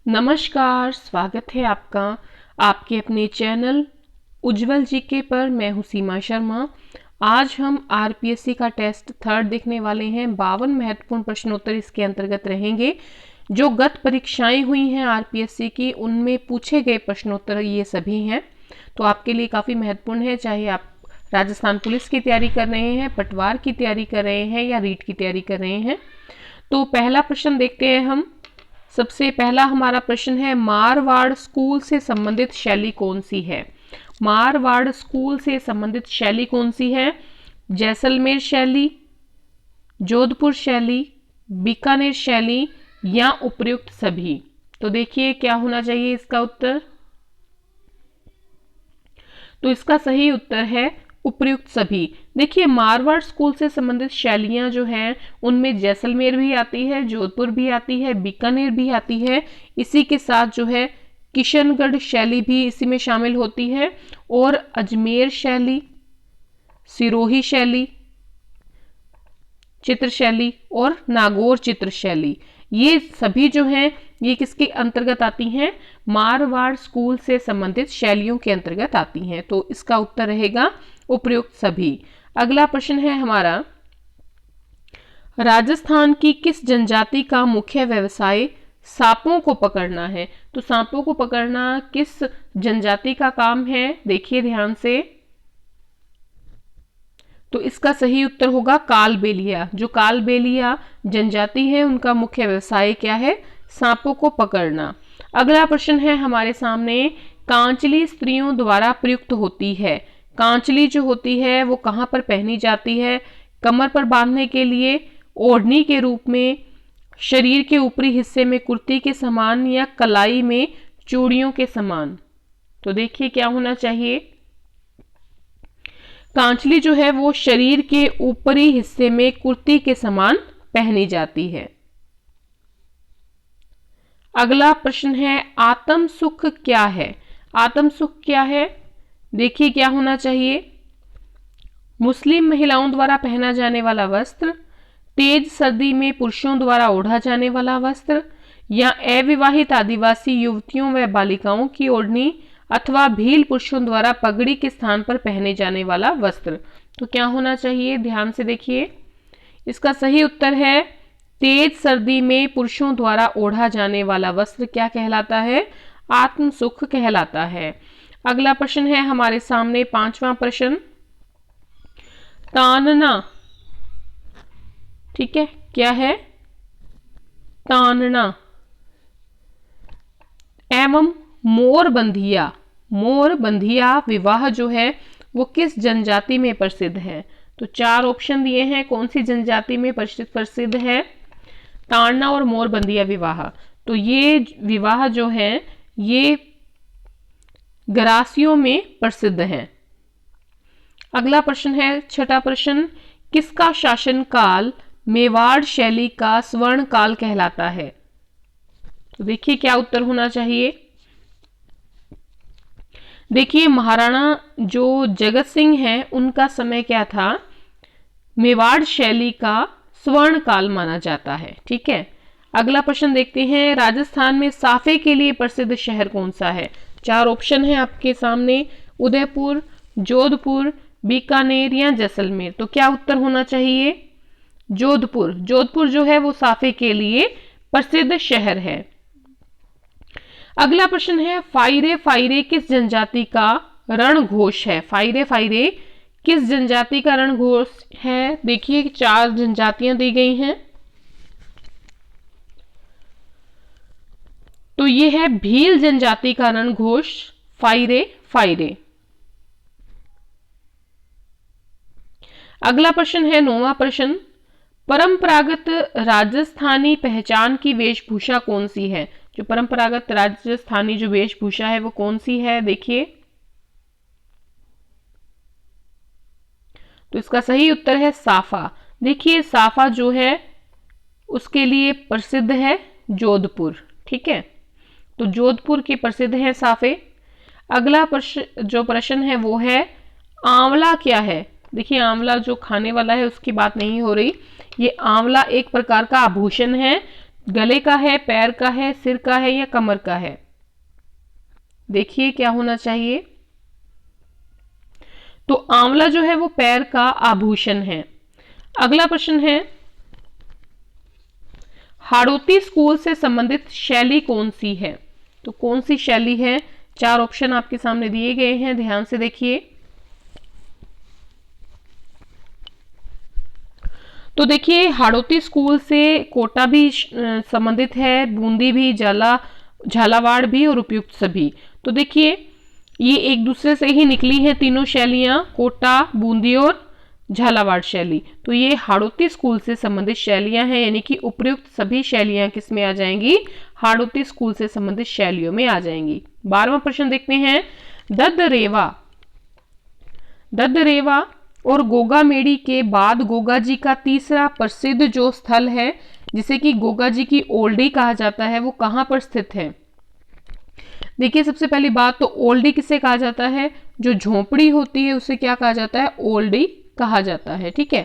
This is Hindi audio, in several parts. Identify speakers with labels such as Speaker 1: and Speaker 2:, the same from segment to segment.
Speaker 1: नमस्कार, स्वागत है आपका आपके अपने चैनल उज्जवल जीके पर। मैं हूँ सीमा शर्मा। आज हम आरपीएससी का टेस्ट थर्ड देखने वाले हैं। 52 महत्वपूर्ण प्रश्नोत्तर इसके अंतर्गत रहेंगे। जो गत परीक्षाएं हुई हैं आरपीएससी की, उनमें पूछे गए प्रश्नोत्तर ये सभी हैं, तो आपके लिए काफ़ी महत्वपूर्ण है। चाहे आप राजस्थान पुलिस की तैयारी कर रहे हैं, पटवार की तैयारी कर रहे हैं या रीट की तैयारी कर रहे हैं। तो पहला प्रश्न देखते हैं हम। सबसे पहला हमारा प्रश्न है, मारवाड़ स्कूल से संबंधित शैली कौन सी है? मारवाड़ स्कूल से संबंधित शैली कौन सी है? जैसलमेर शैली, जोधपुर शैली, बीकानेर शैली या उपर्युक्त सभी? तो देखिए क्या होना चाहिए इसका उत्तर। तो इसका सही उत्तर है उपर्युक्त सभी। देखिए मारवाड़ स्कूल से संबंधित शैलियां जो हैं उनमें जैसलमेर भी आती है, जोधपुर भी आती है, बीकानेर भी आती है। इसी के साथ जो है किशनगढ़ शैली भी इसी में शामिल होती है, और अजमेर शैली, सिरोही शैली, चित्र शैली और नागौर चित्र शैली, ये सभी जो हैं ये किसके अंतर्गत आती हैं? मारवाड़ स्कूल से संबंधित शैलियों के अंतर्गत आती हैं। तो इसका उत्तर रहेगा उपर्युक्त सभी। अगला प्रश्न है हमारा, राजस्थान की किस जनजाति का मुख्य व्यवसाय सांपों को पकड़ना है? तो सांपों को पकड़ना किस जनजाति का काम है? देखिए ध्यान से। तो इसका सही उत्तर होगा कालबेलिया। जो कालबेलिया जनजाति है उनका मुख्य व्यवसाय क्या है? सांपों को पकड़ना। अगला प्रश्न है हमारे सामने, कांचली स्त्रियों द्वारा प्रयुक्त होती है। कांचली जो होती है वो कहाँ पर पहनी जाती है? कमर पर बांधने के लिए, ओढ़नी के रूप में, शरीर के ऊपरी हिस्से में कुर्ती के समान, या कलाई में चूड़ियों के समान? तो देखिए क्या होना चाहिए। कांचली जो है वो शरीर के ऊपरी हिस्से में कुर्ती के समान पहनी जाती है। अगला प्रश्न है, आत्म सुख क्या है? आत्म सुख क्या है? देखिए क्या होना चाहिए। मुस्लिम महिलाओं द्वारा पहना जाने वाला वस्त्र, तेज सर्दी में पुरुषों द्वारा ओढ़ा जाने वाला वस्त्र, या अविवाहित आदिवासी युवतियों व बालिकाओं की ओढ़नी, अथवा भील पुरुषों द्वारा पगड़ी के स्थान पर पहने जाने वाला वस्त्र? तो क्या होना चाहिए, ध्यान से देखिए। इसका सही उत्तर है तेज सर्दी में पुरुषों द्वारा ओढ़ा जाने वाला वस्त्र क्या कहलाता है? आत्म सुख कहलाता है। अगला प्रश्न है हमारे सामने, पांचवा प्रश्न, तानना, ठीक है, क्या है? तानना एवं मोरबंधिया, मोरबंधिया विवाह जो है वो किस जनजाति में प्रसिद्ध है? तो चार ऑप्शन दिए हैं, कौन सी जनजाति में प्रसिद्ध है? ताड़ना और मोरबंधिया विवाह। तो ये विवाह जो है ये गरासियों में प्रसिद्ध है। अगला प्रश्न है छठा प्रश्न, किसका शासनकाल मेवाड़ शैली का स्वर्ण काल कहलाता है? तो देखिए क्या उत्तर होना चाहिए। देखिए महाराणा जो जगत सिंह हैं उनका समय क्या था? मेवाड़ शैली का स्वर्ण काल माना जाता है। ठीक है, अगला प्रश्न देखते हैं, राजस्थान में साफे के लिए प्रसिद्ध शहर कौन सा है? चार ऑप्शन है आपके सामने, उदयपुर, जोधपुर, बीकानेर या जैसलमेर। तो क्या उत्तर होना चाहिए? जोधपुर। जोधपुर जो है वो साफे के लिए प्रसिद्ध शहर है। अगला प्रश्न है, फायरे फायरे किस जनजाति का रणघोष है? फायरे फायरे किस जनजाति का रणघोष है? देखिए चार जनजातियां दी गई हैं। तो ये है भील जनजाति का रणघोष फायरे फायरे। अगला प्रश्न है नौवां प्रश्न, परंपरागत राजस्थानी पहचान की वेशभूषा कौन सी है? जो परंपरागत राजस्थानी जो वेशभूषा है वो कौन सी है? देखिए, तो इसका सही उत्तर है साफा। देखिए साफा जो है उसके लिए प्रसिद्ध है जोधपुर। ठीक है, तो जोधपुर के प्रसिद्ध है साफे। अगला जो प्रश्न है वो है, आंवला क्या है? देखिए आंवला जो खाने वाला है उसकी बात नहीं हो रही, ये आंवला एक प्रकार का आभूषण है। गले का है, पैर का है, सिर का है या कमर का है? देखिए क्या होना चाहिए। तो आंवला जो है वो पैर का आभूषण है। अगला प्रश्न है, हाड़ौती स्कूल से संबंधित शैली कौन सी है? तो कौन सी शैली है? 4 ऑप्शन आपके सामने दिए गए हैं, ध्यान से देखिए। तो देखिए हाड़ौती स्कूल से कोटा भी संबंधित है, बूंदी भी, झालावाड़ भी और उपयुक्त सभी। तो देखिए ये एक दूसरे से ही निकली हैं तीनों शैलियां, कोटा, बूंदी और झालावाड़ शैली। तो ये हाड़ौती स्कूल से संबंधित शैलियां हैं, यानी कि उपयुक्त सभी शैलियां किस में आ जाएंगी? हाड़ौती स्कूल से संबंधित शैलियों में आ जाएंगी। 12वां प्रश्न देखते हैं, ददरेवा और गोगा मेड़ी के बाद गोगा जी का तीसरा प्रसिद्ध जो स्थल है, जिसे कि गोगा जी की ओल्डी कहा जाता है, वो कहां पर स्थित है? देखिए सबसे पहली बात तो ओल्डी किसे कहा जाता है? जो झोपड़ी होती है उसे क्या कहा जाता है? ओल्डी कहा जाता है। ठीक है,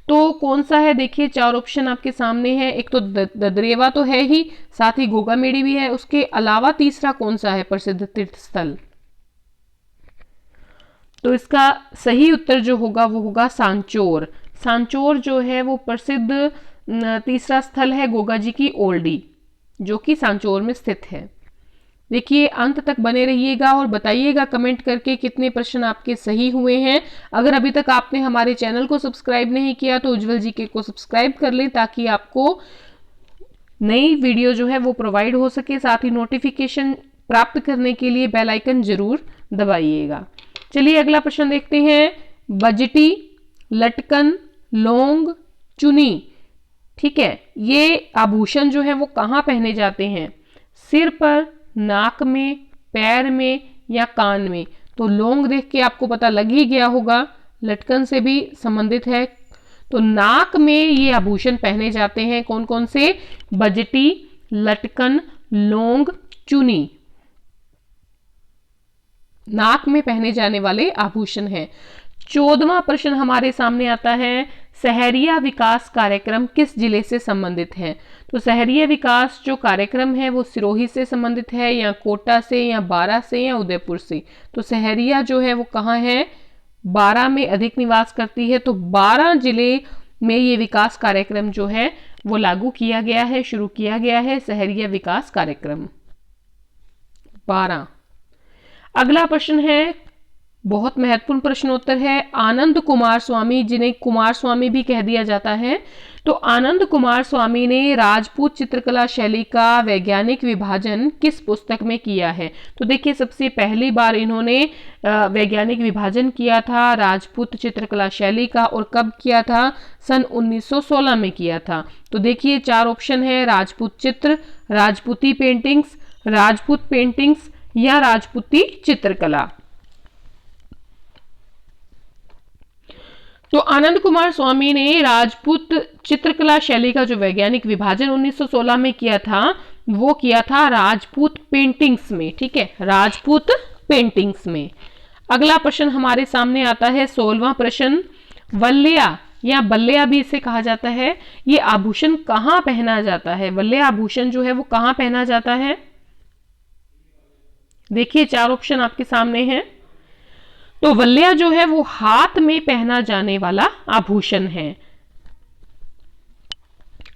Speaker 1: तो कौन सा है? देखिए 4 ऑप्शन आपके सामने है। एक तो ददरेवा तो है ही, साथ ही गोगा मेड़ी भी है, उसके अलावा तीसरा कौन सा है प्रसिद्ध तीर्थ स्थल? तो इसका सही उत्तर जो होगा वो होगा सांचोर। सांचोर जो है वो प्रसिद्ध तीसरा स्थल है गोगा जी की ओल्डी, जो कि सांचोर में स्थित है। देखिए अंत तक बने रहिएगा और बताइएगा कमेंट करके कितने प्रश्न आपके सही हुए हैं। अगर अभी तक आपने हमारे चैनल को सब्सक्राइब नहीं किया तो उज्जवल जीके को सब्सक्राइब कर लें, ताकि आपको नई वीडियो जो है वो प्रोवाइड हो सके। साथ ही नोटिफिकेशन प्राप्त करने के लिए बेल आइकन जरूर दबाइएगा। चलिए अगला प्रश्न देखते हैं, बजटी, लटकन, लौंग, चुनी, ठीक है, ये आभूषण जो है वो कहाँ पहने जाते हैं? सिर पर, नाक में, पैर में या कान में? तो लौंग देख के आपको पता लग ही गया होगा, लटकन से भी संबंधित है। तो नाक में ये आभूषण पहने जाते हैं, कौन कौन से? बजटी, लटकन, लौंग, चुनी, नाक में पहने जाने वाले आभूषण हैं। 14वां प्रश्न हमारे सामने आता है, शहरिया विकास कार्यक्रम किस जिले से संबंधित है? तो शहरिया विकास जो कार्यक्रम है वो सिरोही से संबंधित है, या कोटा से, या बारां से, या उदयपुर से? तो शहरिया जो है वो कहाँ है? बारां में अधिक निवास करती है। तो बारां जिले में ये विकास कार्यक्रम जो है वो लागू किया गया है, शुरू किया गया है शहरिया विकास कार्यक्रम, बारां। अगला प्रश्न है, बहुत महत्वपूर्ण प्रश्नोत्तर है, आनंद कुमार स्वामी, जिन्हें कुमार स्वामी भी कह दिया जाता है, तो आनंद कुमार स्वामी ने राजपूत चित्रकला शैली का वैज्ञानिक विभाजन किस पुस्तक में किया है? तो देखिए सबसे पहली बार इन्होंने वैज्ञानिक विभाजन किया था राजपूत चित्रकला शैली का, और कब किया था? सन 1916 में किया था। तो देखिए 4 ऑप्शन है, राजपूत चित्र, राजपूती पेंटिंग्स, राजपूत पेंटिंग्स या राजपूती चित्रकला। तो आनंद कुमार स्वामी ने राजपूत चित्रकला शैली का जो वैज्ञानिक विभाजन 1916 में किया था, वो किया था राजपूत पेंटिंग्स में। ठीक है, राजपूत पेंटिंग्स में। अगला प्रश्न हमारे सामने आता है 16वां प्रश्न, वल्ल्या या बल्ल्या भी इसे कहा जाता है, ये आभूषण कहाँ पहना जाता है? वल्ल्या आभूषण जो है वो कहाँ पहना जाता है? देखिए 4 ऑप्शन आपके सामने हैं। तो वल्ल्या जो है वो हाथ में पहना जाने वाला आभूषण है।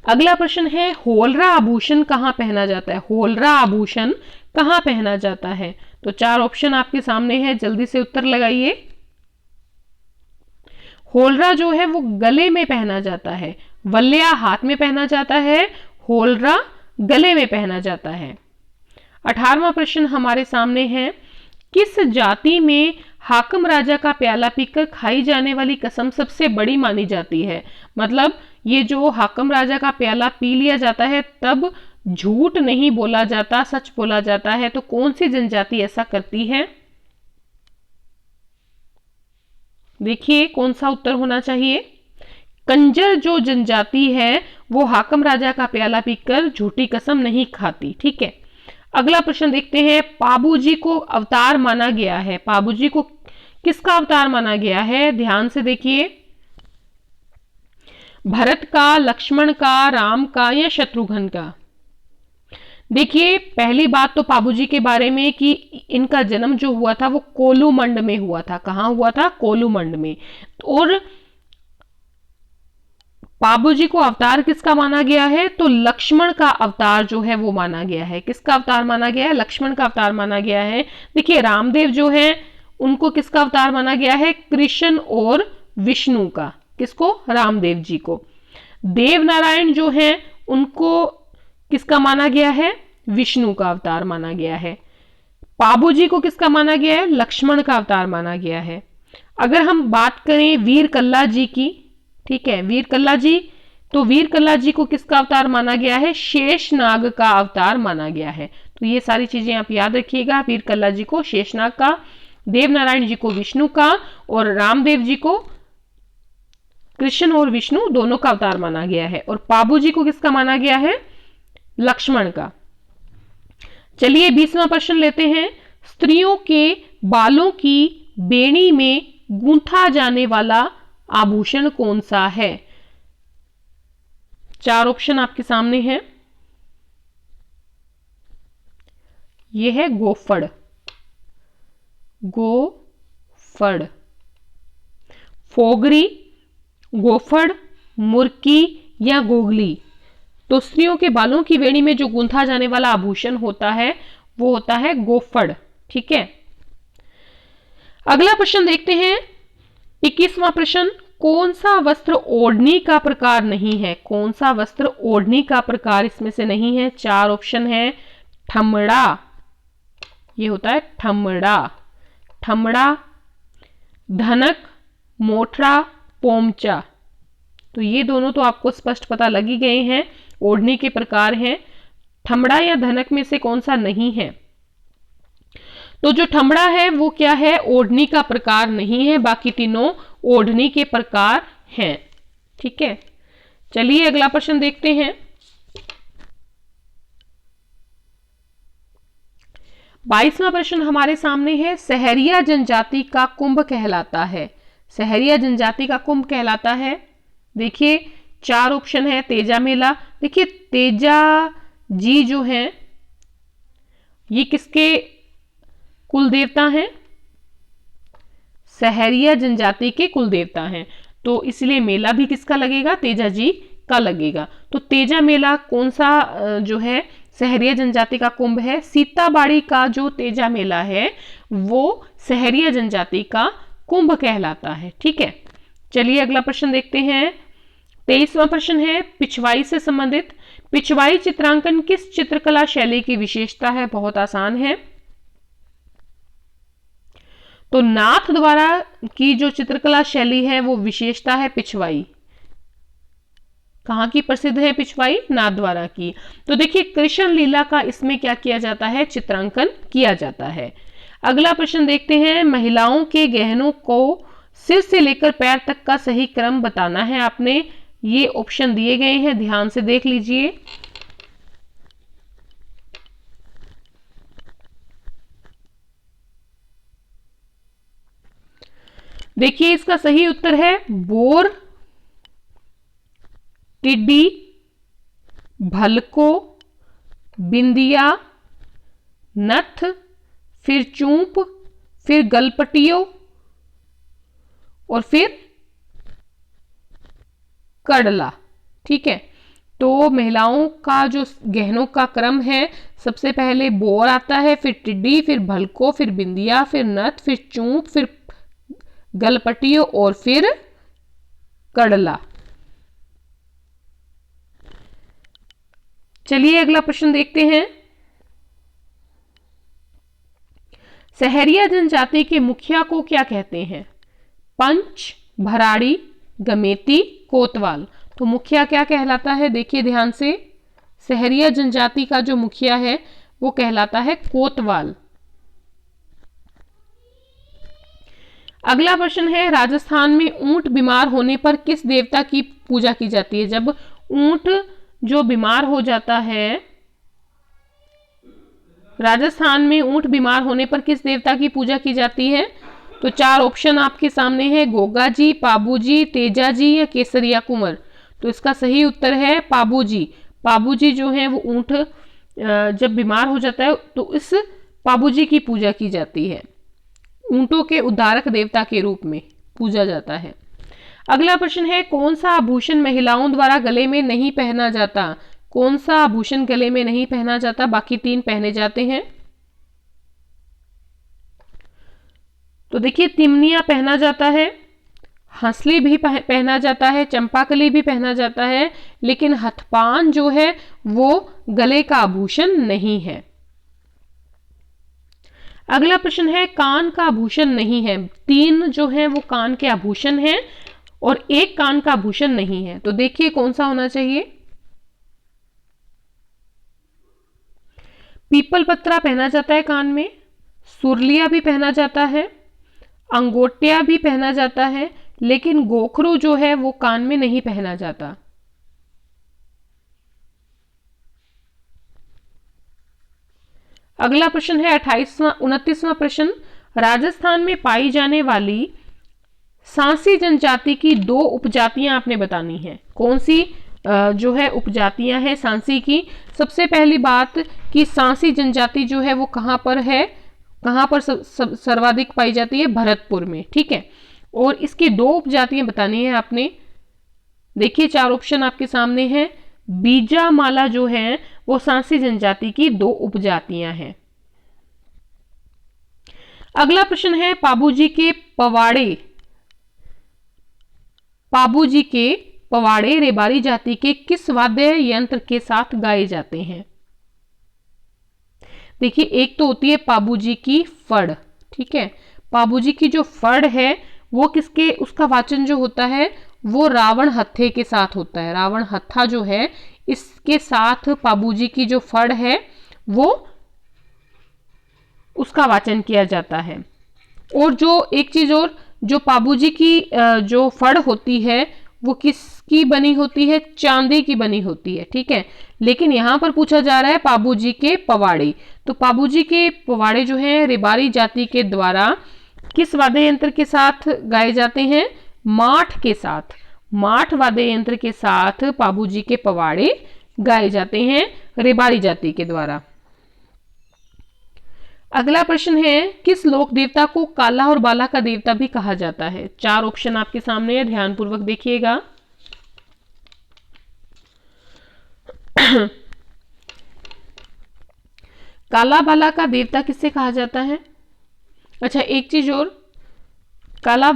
Speaker 1: अगला प्रश्न है, होलरा आभूषण कहाँ पहना जाता है? होलरा आभूषण कहाँ पहना जाता है? तो 4 ऑप्शन आपके सामने है, जल्दी से उत्तर लगाइए। होलरा जो है वो गले में पहना जाता है, वल्ल्या हाथ में पहना जाता है, होलरा गले में पहना जाता है। 18वां प्रश्न हमारे सामने है, किस जाति में हाकम राजा का प्याला पीकर खाई जाने वाली कसम सबसे बड़ी मानी जाती है? मतलब ये जो हाकम राजा का प्याला पी लिया जाता है तब झूठ नहीं बोला जाता, सच बोला जाता है। तो कौन सी जनजाति ऐसा करती है? देखिए कौन सा उत्तर होना चाहिए? कंजर जो जनजाति है वो हाकम राजा का प्याला पीकर झूठी कसम नहीं खाती। ठीक है, अगला प्रश्न देखते हैं, पाबूजी को अवतार माना गया है, पाबूजी को किसका अवतार माना गया है? ध्यान से देखिए, भरत का, लक्ष्मण का, राम का या शत्रुघ्न का? देखिए पहली बात तो पाबूजी के बारे में कि इनका जन्म जो हुआ था वो कोलूमंड में हुआ था। कहाँ हुआ था? कोलूमंड में। और पाबूजी को अवतार किसका माना गया है? तो लक्ष्मण का अवतार जो है वो माना गया है। किसका अवतार माना गया है? लक्ष्मण का अवतार माना गया है। देखिए रामदेव जो है उनको किसका अवतार माना गया है? कृष्ण और विष्णु का। किसको? रामदेव जी को। देव नारायण जो है उनको किसका माना गया है? विष्णु का अवतार माना गया है। पाबूजी को किसका माना गया है? लक्ष्मण का अवतार माना गया है। अगर हम बात करें वीर कल्ला जी की, ठीक है, वीर कल्ला जी, तो वीर कल्ला जी को किसका अवतार माना गया है? शेषनाग का अवतार माना गया है। तो ये सारी चीजें आप याद रखिएगा। वीर कल्ला जी को शेषनाग का, देव नारायण जी को विष्णु का, और रामदेव जी को कृष्ण और विष्णु दोनों का अवतार माना गया है। और पाबूजी को किसका माना गया है? लक्ष्मण का। चलिए 20वां प्रश्न लेते हैं। स्त्रियों के बालों की बेणी में गूंथा जाने वाला आभूषण कौन सा है? 4 ऑप्शन आपके सामने हैं। यह है गोफड़, गोफड़, फोगरी, गोफड़, मुर्की या गोगली। तो स्त्रियों के बालों की बेड़ी में जो गूंथा जाने वाला आभूषण होता है वो होता है गोफड़। ठीक है, अगला प्रश्न देखते हैं। 21वां प्रश्न, कौन सा वस्त्र ओढ़नी का प्रकार नहीं है? कौन सा वस्त्र ओढ़नी का प्रकार इसमें से नहीं है? 4 ऑप्शन है। ठमड़ा, ये होता है ठमड़ा, ठमड़ा, धनक, मोटरा, पोमचा। तो ये दोनों तो आपको स्पष्ट पता लग ही गए हैं, ओढ़नी के प्रकार हैं। ठमड़ा या धनक में से कौन सा नहीं है? तो जो ठमड़ा है वो क्या है? ओढ़नी का प्रकार नहीं है, बाकी तीनों ओढ़नी के प्रकार हैं। ठीक है, चलिए अगला प्रश्न देखते हैं। 22वां प्रश्न हमारे सामने है। सहरिया जनजाति का कुंभ कहलाता है। सहरिया जनजाति का कुंभ कहलाता है, देखिए 4 ऑप्शन है। तेजा मेला, देखिए तेजा जी जो हैं ये किसके कुल देवता हैं? सहरिया जनजाति के कुल देवता हैं, तो इसलिए मेला भी किसका लगेगा? तेजा जी का लगेगा। तो तेजा मेला कौन सा जो है सहरिया जनजाति का कुंभ है? सीताबाड़ी का जो तेजा मेला है वो सहरिया जनजाति का कुंभ कहलाता है। ठीक है, चलिए अगला प्रश्न देखते हैं। 23वां प्रश्न है पिछवाई से संबंधित। पिछवाई चित्रांकन किस चित्रकला शैली की विशेषता है? बहुत आसान है। तो नाथ द्वारा की जो चित्रकला शैली है वो विशेषता है पिछवाई। कहां की प्रसिद्ध है पिछवाई? नाथ द्वारा की। तो देखिए कृष्ण लीला का इसमें क्या किया जाता है? चित्रांकन किया जाता है। अगला प्रश्न देखते हैं। महिलाओं के गहनों को सिर से लेकर पैर तक का सही क्रम बताना है आपने। ये ऑप्शन दिए गए हैं, ध्यान से देख लीजिए। देखिए इसका सही उत्तर है बोर, टिड्डी, भलको, बिंदिया, नथ, फिर चूंप, फिर गलपटियो और फिर कड़ला। ठीक है, तो महिलाओं का जो गहनों का क्रम है, सबसे पहले बोर आता है, फिर टिड्डी, फिर भलको, फिर बिंदिया, फिर नथ, फिर चूंप, फिर गलपटियो और फिर कड़ला। चलिए अगला प्रश्न देखते हैं। सहरिया जनजाति के मुखिया को क्या कहते हैं? पंच, भराड़ी, गमेती, कोतवाल। तो मुखिया क्या कहलाता है? देखिए ध्यान से, सहरिया जनजाति का जो मुखिया है वो कहलाता है कोतवाल। अगला प्रश्न है। राजस्थान में ऊंट बीमार होने पर किस देवता की पूजा की जाती है? जब ऊंट जो बीमार हो जाता है, राजस्थान में ऊंट बीमार होने पर किस देवता की पूजा की जाती है? तो 4 ऑप्शन आपके सामने है। गोगा जी, पाबू जी, तेजा जी या केसरिया कुंवर। तो इसका सही उत्तर है पाबू जी। पाबू जी जो है वो ऊंट जब बीमार हो जाता है तो इस पाबूजी की पूजा की जाती है। ऊंटों के उद्धारक देवता के रूप में पूजा जाता है। अगला प्रश्न है, कौन सा आभूषण महिलाओं द्वारा गले में नहीं पहना जाता? कौन सा आभूषण गले में नहीं पहना जाता, बाकी 3 पहने जाते हैं? तो देखिए, तिमनिया पहना जाता है, हंसली भी पहना जाता है, चंपाकली भी पहना जाता है, लेकिन हथपान जो है वो गले का आभूषण नहीं है। अगला प्रश्न है, कान का आभूषण नहीं है। 3 जो है वो कान के आभूषण हैं और 1 कान का आभूषण नहीं है। तो देखिए कौन सा होना चाहिए। पीपल पत्रा पहना जाता है कान में, सुरलिया भी पहना जाता है, अंगोटिया भी पहना जाता है, लेकिन गोखरू जो है वो कान में नहीं पहना जाता। अगला प्रश्न है 29वां प्रश्न, राजस्थान में पाई जाने वाली सांसी जनजाति की 2 उपजातियां आपने बतानी है। कौन सी जो है उपजातियां हैं सांसी की? सबसे पहली बात कि सांसी जनजाति जो है वो कहां पर है, कहां पर सर्वाधिक पाई जाती है? भरतपुर में, ठीक है। और इसकी 2 उपजातियां बतानी है आपने। देखिए 4 ऑप्शन आपके सामने हैं। बीजामाला जो है वो सांसी जनजाति की 2 उपजातियां हैं। अगला प्रश्न है, पाबूजी के पवाड़े रेबारी जाति के किस वाद्य यंत्र के साथ गाए जाते हैं? देखिए, एक तो होती है पाबूजी की फड़, ठीक है। पाबूजी की जो फड़ है वो किसके, उसका वाचन जो होता है वो रावण हत्थे के साथ होता है। रावण हत्था जो है इसके साथ पाबूजी की जो फड़ है वो उसका वाचन किया जाता है। और जो एक चीज और, जो पाबूजी की जो फड़ होती है वो किसकी बनी होती है? चांदी की बनी होती है, ठीक है। लेकिन यहां पर पूछा जा रहा है पाबूजी के पवाड़े। तो पाबूजी के पवाड़े जो हैं रेबारी जाति के द्वारा किस वाद्य यंत्र के साथ गाए जाते हैं? माठ के साथ। माठ वाद्य यंत्र के साथ पाबूजी के पवाड़े गाए जाते हैं रेबारी जाति के द्वारा। अगला प्रश्न है, किस लोक देवता को काला और बाला का देवता भी कहा जाता है? 4 ऑप्शन आपके सामने है, ध्यानपूर्वक देखिएगा। काला बाला का देवता किससे कहा जाता है? अच्छा, एक चीज और, काला,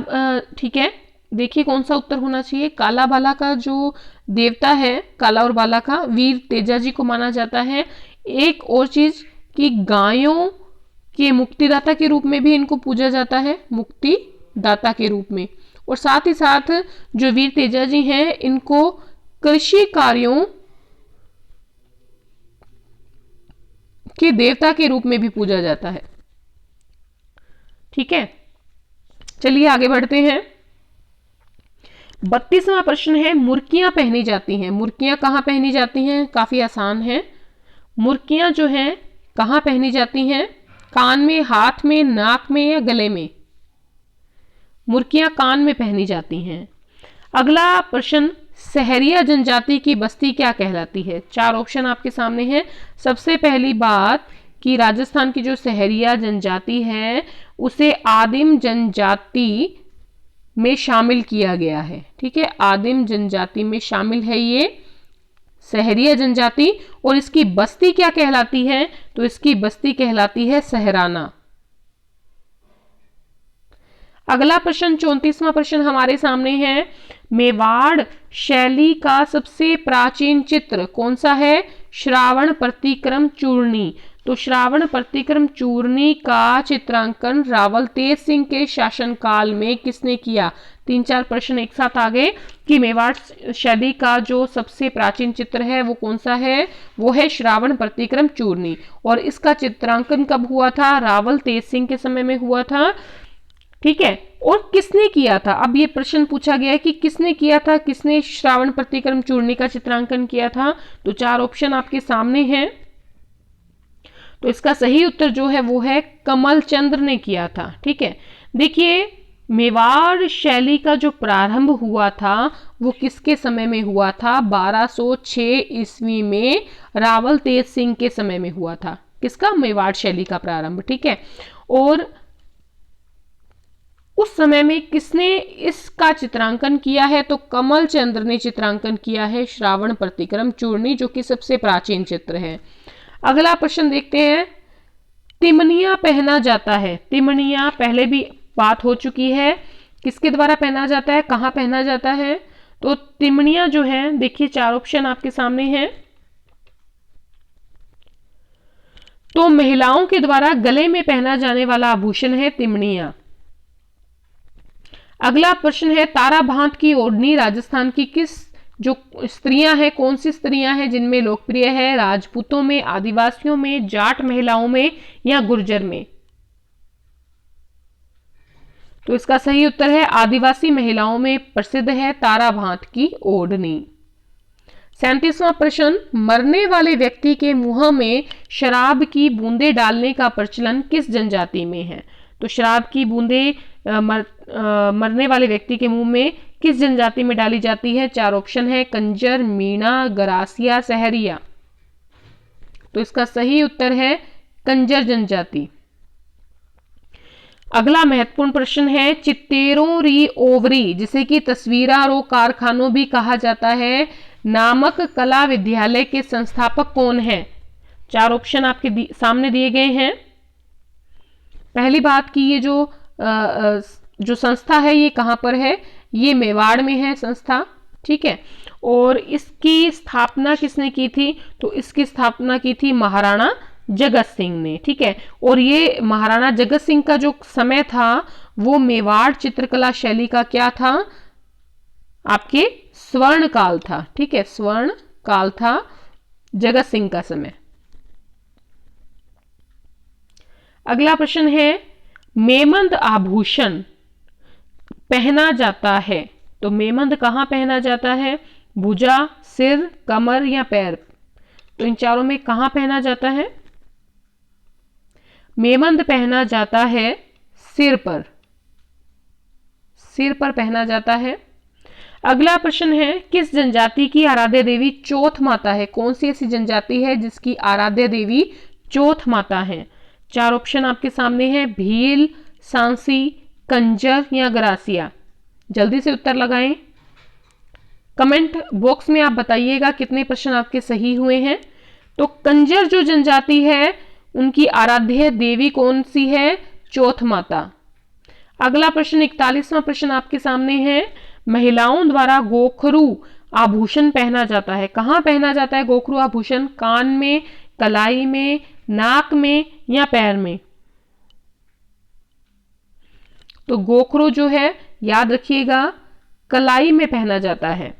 Speaker 1: ठीक है, देखिए कौन सा उत्तर होना चाहिए। काला बाला का जो देवता है, काला और बाला का, वीर तेजा जी को माना जाता है। एक और चीज कि गायों के मुक्तिदाता के रूप में भी इनको पूजा जाता है, मुक्तिदाता के रूप में। और साथ ही साथ जो वीर तेजा जी हैं इनको कृषि कार्यों के देवता के रूप में भी पूजा जाता है, ठीक है। चलिए आगे बढ़ते हैं। 32वां प्रश्न है, मुर्कियां पहनी जाती हैं। मुर्कियां कहां पहनी जाती हैं? काफी आसान है। मुर्कियां जो हैं कहां पहनी जाती हैं? कान में, हाथ में, नाक में या गले में? मुर्कियां कान में पहनी जाती हैं। अगला प्रश्न, सहरिया जनजाति की बस्ती क्या कहलाती है? 4 ऑप्शन आपके सामने हैं। सबसे पहली बात कि राजस्थान की जो सहरिया जनजाति है उसे आदिम जनजाति में शामिल किया गया है, ठीक है। आदिम जनजाति में शामिल है ये सहरिया जनजाति। और इसकी बस्ती क्या कहलाती है? तो इसकी बस्ती कहलाती है सहराना। अगला प्रश्न 34वां प्रश्न हमारे सामने है, मेवाड़ शैली का सबसे प्राचीन चित्र कौन सा है? श्रावण प्रतिक्रम चूर्णी। तो श्रावण प्रतिक्रम चूर्णी का चित्रांकन रावल तेज सिंह के शासनकाल में किसने किया? 3-4 प्रश्न एक साथ आ गए कि मेवाड़ शैली का जो सबसे प्राचीन चित्र है वो कौन सा है? वो है श्रावण प्रतिक्रम चूर्णी। और इसका चित्रांकन कब हुआ था? रावल तेज सिंह के समय में हुआ था, ठीक है। और किसने किया था? अब ये प्रश्न पूछा गया है कि किसने किया था, किसने श्रावण प्रतिक्रम चूर्णी का चित्रांकन किया था? तो 4 ऑप्शन आपके सामने हैं। तो इसका सही उत्तर जो है वो है कमल चंद्र ने किया था, ठीक है। देखिए मेवाड़ शैली का जो प्रारंभ हुआ था वो किसके समय में हुआ था? 1206 ईस्वी में रावल तेज सिंह के समय में हुआ था। किसका? मेवाड़ शैली का प्रारंभ। ठीक है। और उस समय में किसने इसका चित्रांकन किया है? तो कमल चंद्र ने चित्रांकन किया है श्रावण प्रतिक्रम चूर्णी, जो कि सबसे प्राचीन चित्र है। अगला प्रश्न देखते हैं। तिमनिया पहना जाता है। तिमनिया पहले भी बात हो चुकी है। किसके द्वारा पहना जाता है? कहाँ पहना जाता है? तो तिमनिया जो है, देखिए 4 ऑप्शन आपके सामने हैं। तो महिलाओं के द्वारा गले में पहना जाने वाला आभूषण है तिमनिया। अगला प्रश्न है, तारा भांत की ओढ़नी राजस्थान की किस जो स्त्रियां हैं, कौन सी स्त्रियां हैं जिनमें लोकप्रिय है? राजपूतों में, आदिवासियों में, जाट महिलाओं में या गुर्जर में? तो इसका सही उत्तर है आदिवासी महिलाओं में प्रसिद्ध है तारा भांत की ओढ़नी। 37वां प्रश्न, मरने वाले व्यक्ति के मुंह में शराब की बूंदें डालने का प्रचलन किस जनजाति में है? तो शराब की बूंदें मरने वाले व्यक्ति के मुंह में किस जनजाति में डाली जाती है? 4 ऑप्शन है, कंजर, मीणा, गरासिया, सहरिया। तो इसका सही उत्तर है कंजर जनजाति। अगला महत्वपूर्ण प्रश्न है, चित्तेरों री ओवरी जिसे कि तस्वीरारो कारखानों भी कहा जाता है नामक कला विद्यालय के संस्थापक कौन है? 4 ऑप्शन आपके सामने दिए गए हैं। पहली बात की ये जो संस्था है ये कहां पर है? ये मेवाड़ में है संस्था। ठीक है। और इसकी स्थापना किसने की थी? तो इसकी स्थापना की थी महाराणा जगत सिंह ने। ठीक है। और ये महाराणा जगत सिंह का जो समय था वो मेवाड़ चित्रकला शैली का क्या था? आपके स्वर्ण काल था। ठीक है, स्वर्ण काल था जगत सिंह का समय। अगला प्रश्न है, मेमंद आभूषण पहना जाता है। तो मेमंद कहां पहना जाता है? भुजा, सिर, कमर या पैर? तो इन चारों में कहां पहना जाता है? मेमंद पहना जाता है सिर पर। सिर पर पहना जाता है। अगला प्रश्न है, किस जनजाति की आराध्य देवी चौथ माता है? कौन सी ऐसी जनजाति है जिसकी आराध्य देवी चौथ माता है? 4 ऑप्शन आपके सामने हैं, भील, सांसी, कंजर या गरासिया। जल्दी से उत्तर लगाएं। कमेंट बॉक्स में आप बताइएगा कितने प्रश्न आपके सही हुए हैं। तो कंजर जो जनजाति है उनकी आराध्य देवी कौन सी है? चौथ माता। अगला प्रश्न 41वां प्रश्न आपके सामने है, महिलाओं द्वारा गोखरू आभूषण पहना जाता है। कहां पहना जाता है गोखरू आभूषण? कान में, कलाई में, नाक में या पैर में? तो गोखरू जो है याद रखिएगा कलाई में पहना जाता है।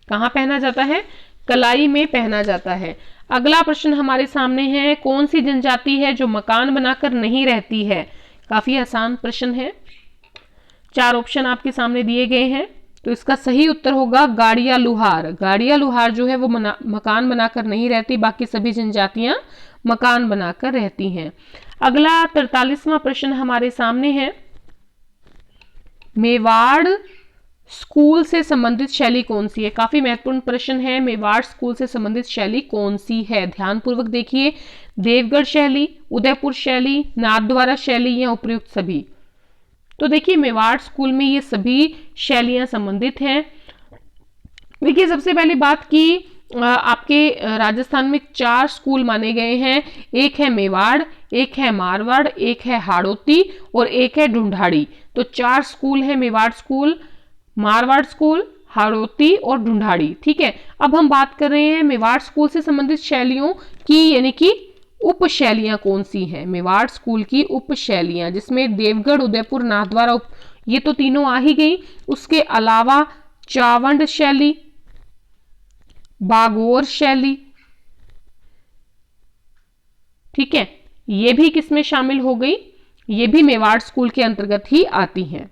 Speaker 1: कहां पहना जाता है? कलाई में पहना जाता है। अगला प्रश्न हमारे सामने है, कौन सी जनजाति है जो मकान बनाकर नहीं रहती है? काफी आसान प्रश्न है। 4 ऑप्शन आपके सामने दिए गए हैं। तो इसका सही उत्तर होगा गाड़िया लुहार। गाड़िया लुहार जो है वो मकान बनाकर नहीं रहती, बाकी सभी जनजातियां मकान बनाकर रहती हैं। अगला 43वां प्रश्न हमारे सामने है, मेवाड़ स्कूल से संबंधित शैली कौन सी है? काफी महत्वपूर्ण प्रश्न है। मेवाड़ स्कूल से संबंधित शैली कौन सी है? ध्यानपूर्वक देखिए। देवगढ़ शैली, उदयपुर शैली, नाथद्वारा शैली या उपर्युक्त सभी? तो देखिए मेवाड़ स्कूल में ये सभी शैलियां संबंधित हैं। देखिए सबसे पहली बात की आपके राजस्थान में 4 स्कूल माने गए हैं। एक है मेवाड़, एक है मारवाड़, एक है हाड़ौती और एक है ढूंढाड़ी। तो 4 स्कूल है, मेवाड़ स्कूल, मारवाड़ स्कूल, हाड़ौती और ढूंढाड़ी। ठीक है। अब हम बात कर रहे हैं मेवाड़ स्कूल से संबंधित शैलियों की, यानी कि उप शैलियां कौन सी हैं? मेवाड़ स्कूल की उप शैलियां, जिसमें देवगढ़, उदयपुर, नाथद्वारा ये तो तीनों आ ही गई। उसके अलावा चावंड शैली, बागोर शैली, ठीक है, ये भी किसमें शामिल हो गई? ये भी मेवाड़ स्कूल के अंतर्गत ही आती हैं।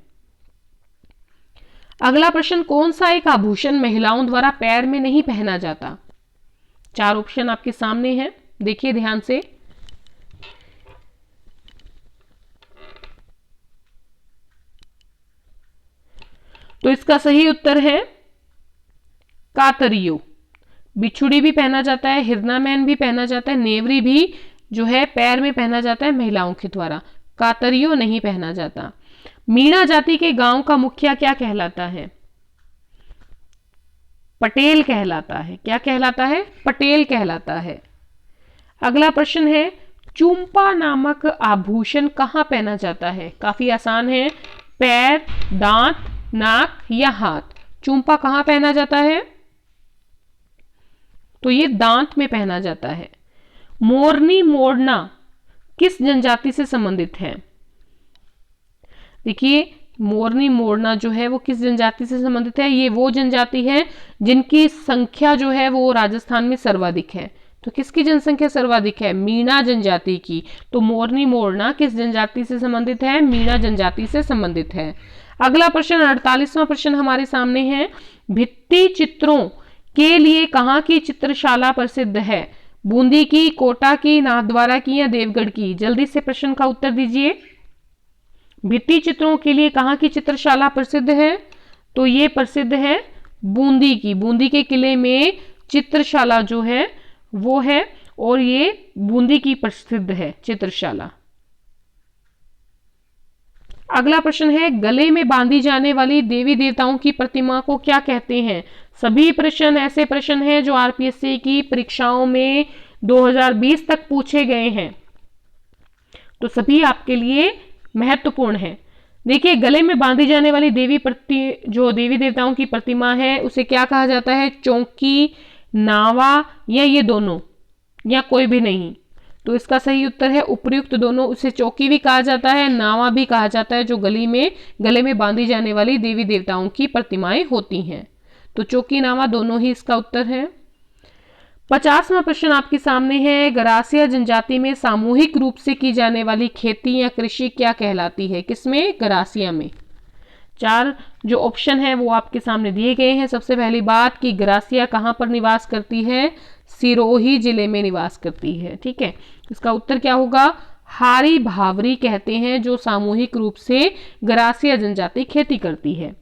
Speaker 1: अगला प्रश्न, कौन सा एक आभूषण महिलाओं द्वारा पैर में नहीं पहना जाता? 4 ऑप्शन आपके सामने हैं, देखिए ध्यान से। तो इसका सही उत्तर है कातरियो। बिछुड़ी भी पहना जाता है, हिरनामैन भी पहना जाता है, नेवरी भी जो है पैर में पहना जाता है महिलाओं के द्वारा, कातरियो नहीं पहना जाता। मीणा जाति के गांव का मुखिया क्या कहलाता है? पटेल कहलाता है। क्या कहलाता है? पटेल कहलाता है। अगला प्रश्न है, चुम्पा नामक आभूषण कहां पहना जाता है? काफी आसान है, पैर, दांत, नाक या हाथ। चुम्पा कहां पहना जाता है? तो ये दांत में पहना जाता है। मोरनी मोड़ना किस जनजाति से संबंधित है? देखिए, मोरनी मोड़ना जो है वो किस जनजाति से संबंधित है? ये वो जनजाति है जिनकी संख्या जो है वो राजस्थान में सर्वाधिक है। तो किसकी जनसंख्या सर्वाधिक है? मीणा जनजाति की। तो मोरनी मोड़ना किस जनजाति से संबंधित है? मीणा जनजाति से संबंधित है। अगला प्रश्न 48वां प्रश्न हमारे सामने है, भित्ति चित्रों के लिए कहाँ की चित्रशाला प्रसिद्ध है? बूंदी की, कोटा की, नाथद्वारा की या देवगढ़ की? जल्दी से प्रश्न का उत्तर दीजिए। भित्ति चित्रों के लिए कहाँ की चित्रशाला प्रसिद्ध है? तो ये प्रसिद्ध है बूंदी की। बूंदी के किले में चित्रशाला जो है वो है, और ये बूंदी की प्रसिद्ध है चित्रशाला। अगला प्रश्न है, गले में बांधी जाने वाली देवी देवताओं की प्रतिमा को क्या कहते हैं? सभी प्रश्न ऐसे प्रश्न हैं जो आरपीएससी की परीक्षाओं में 2020 तक पूछे गए हैं, तो सभी आपके लिए महत्वपूर्ण है। देखिए, गले में बांधी जाने वाली जो देवी देवताओं की प्रतिमा है उसे क्या कहा जाता है? चौकी, नावा या ये दोनों, या कोई भी नहीं? तो इसका सही उत्तर है उपर्युक्त दोनों। उसे चौकी भी कहा जाता है, नावा भी कहा जाता है, जो गले में बांधी जाने वाली देवी देवताओं की प्रतिमाएं होती हैं। तो चौकी, नावा दोनों ही इसका उत्तर है। 50वां प्रश्न आपके सामने है, गरासिया जनजाति में सामूहिक रूप से की जाने वाली खेती या कृषि क्या कहलाती है? किसमें? गरासिया में। 4 जो ऑप्शन है वो आपके सामने दिए गए हैं। सबसे पहली बात कि गरासिया कहां पर निवास करती है? सिरोही जिले में निवास करती है। ठीक है, इसका उत्तर क्या होगा? हारी भावरी कहते हैं जो सामूहिक रूप से गरासिया जनजाति खेती करती है।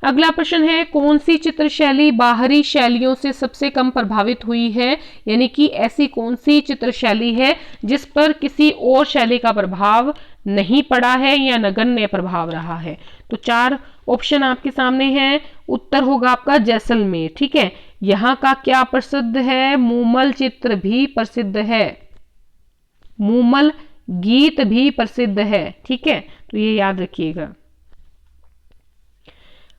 Speaker 1: अगला प्रश्न है, कौन सी चित्र शैली बाहरी शैलियों से सबसे कम प्रभावित हुई है? यानी कि ऐसी कौन सी चित्र शैली है जिस पर किसी और शैली का प्रभाव नहीं पड़ा है या नगण्य प्रभाव रहा है? तो 4 ऑप्शन आपके सामने हैं। उत्तर होगा आपका जैसलमेर। ठीक है, यहाँ का क्या प्रसिद्ध है? मूमल चित्र भी प्रसिद्ध है, मूमल गीत भी प्रसिद्ध है। ठीक है, तो ये याद रखिएगा।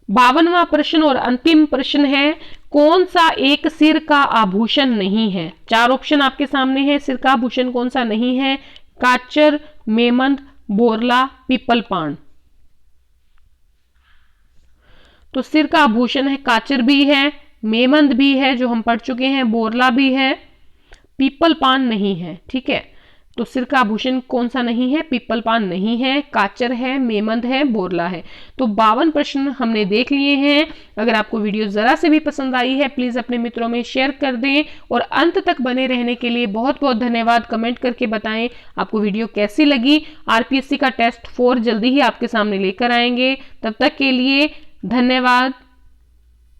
Speaker 1: 52वां प्रश्न और अंतिम प्रश्न है, कौन सा एक सिर का आभूषण नहीं है? 4 ऑप्शन आपके सामने है। सिर का आभूषण कौन सा नहीं है? काचर, मेमंद, बोरला, पीपल पान। तो सिर का आभूषण है, काचर भी है, मेमंद भी है जो हम पढ़ चुके हैं, बोरला भी है, पीपल पान नहीं है। ठीक है, तो सिर का आभूषण कौन सा नहीं है? पीपल पान नहीं है, काचर है, मेमंद है, बोरला है। तो 52 प्रश्न हमने देख लिए हैं। अगर आपको वीडियो जरा से भी पसंद आई है प्लीज अपने मित्रों में शेयर कर दें, और अंत तक बने रहने के लिए बहुत बहुत धन्यवाद। कमेंट करके बताएं आपको वीडियो कैसी लगी। आरपीएससी का टेस्ट 4 जल्दी ही आपके सामने लेकर आएंगे। तब तक के लिए धन्यवाद।